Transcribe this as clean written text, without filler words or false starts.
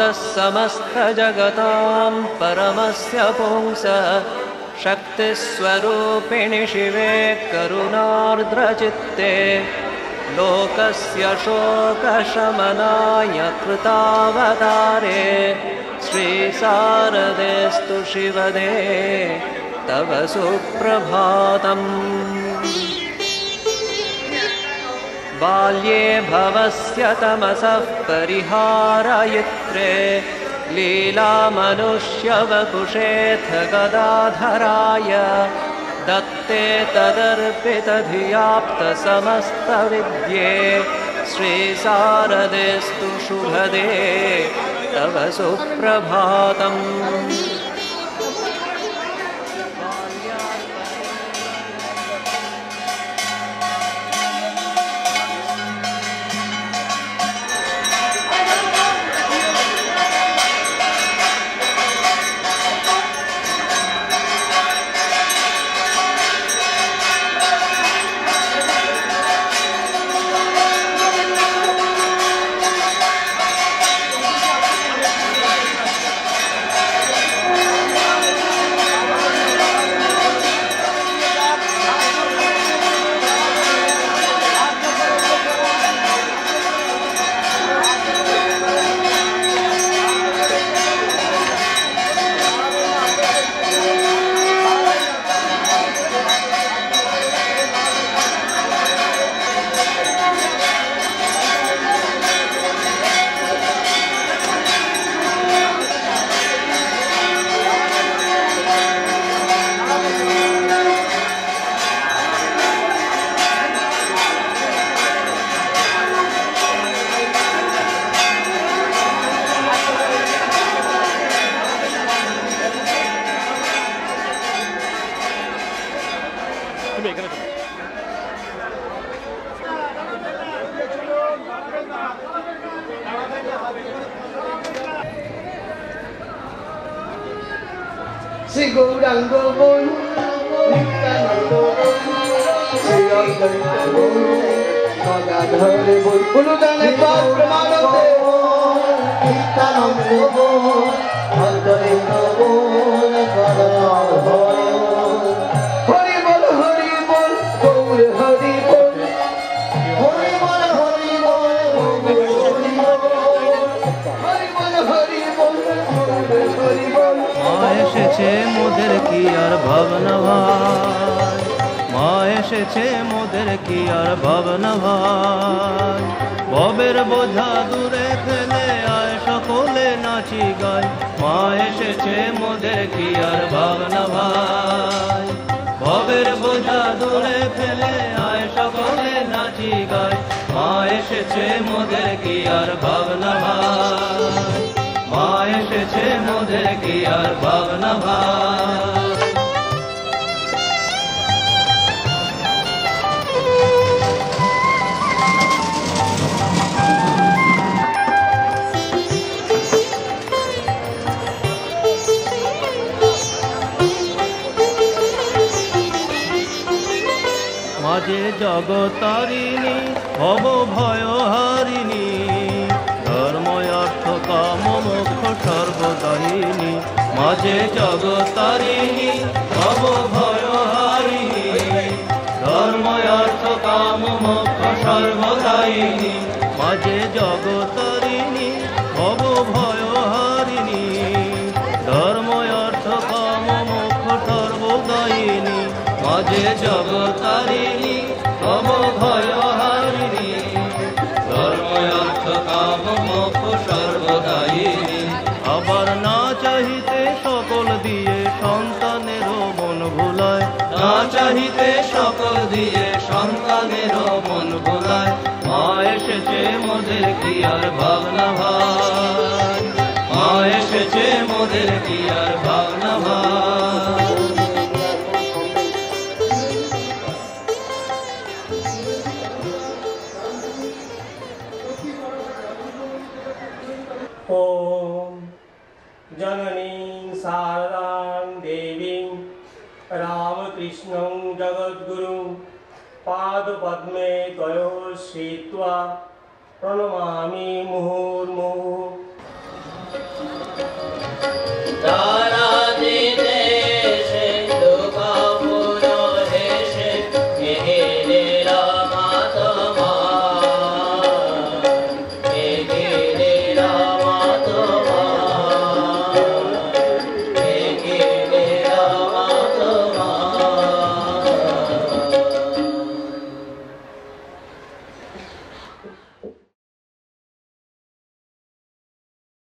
भवतः समस्तजगतां परमस्य पुंसः शक्तिस्वरूपिणि शिवे करुणार्द्रचित्ते लोकस्य शोकशमनाय कृतावतारे श्रीशारदेस्तु शिवदे तव सुप्रभातम्। बाल्ये भवस्य तमसः परिहारयित्रे लीलामनुष्यवपुषेऽथ गदाधराय दत्ते तदर्पितधियाप्तसमस्तविद्ये श्रीशारदेस्तु शुभदे तव सुप्रभातम्। Sri Gauranga Bol, Nityananda Bol, Sri Advaita Bol, Gadadhara Bol, Puludane Pramade Nityananda Bol, Advaita Bol, Gadadhara Bol, Hari Bol, Hari Bol, Gaur Hari Bol, Hari Bol, Hari Bol, Hari Bol, Hari Bol, Hari Bol. মা এসেছে মোদের কি আর ভাবনা ভাই, মা এসেছে মোদের কি আর ভাবনা ভাই। ভবের বোঝা দূরে ফেলে আয় সকলে নাচি গায়, মা এসেছে মোদের কি আর ভাবনা ভাই। ভবের বোঝা দূরে ফেলে আয় সকলে নাচি গায়, মা এসেছে মোদের কি আর ভাবনা ভাই। মা এসেছে মোদের কি আর ভাবনা ভাই। মাঝে জগতারিণী ভব ভয় হারিণী, ধর্ময় অর্থ কাম মোক্ষ সর্বদায়িনী। মাঝে জগতারিণী ভব ভয় হারিণী, ধর্ময় অর্থ কাম মোক্ষ সর্বদায়িনী। মাঝে জগতারিণী ভব ভয় হারিণী, ধর্ময় অর্থ কাম মোক্ষ সর্বদায়িনী। মাঝে জগতারিণী ভব ভয় হারিণী, ধর্ময় অর্থ কাম মোক্ষ সর্বদায়িনী। আবার না চাহিতে সকল দিয়ে সন্তানেরও মন ভোলায়, না চাহিতে সকল দিয়ে সন্তানেরও মন ভোলায়। মা এসেছে মোদের কি আর ভাবনা ভাই, মা এসেছে মোদের কি আর ভাবনা ভাই। ओम जननीं शारदां देवीं रामकृष्णं जगद्गुरुं पादपद्मे तयोः स्थित्वा प्रणमामि मुहुर्मुहुः।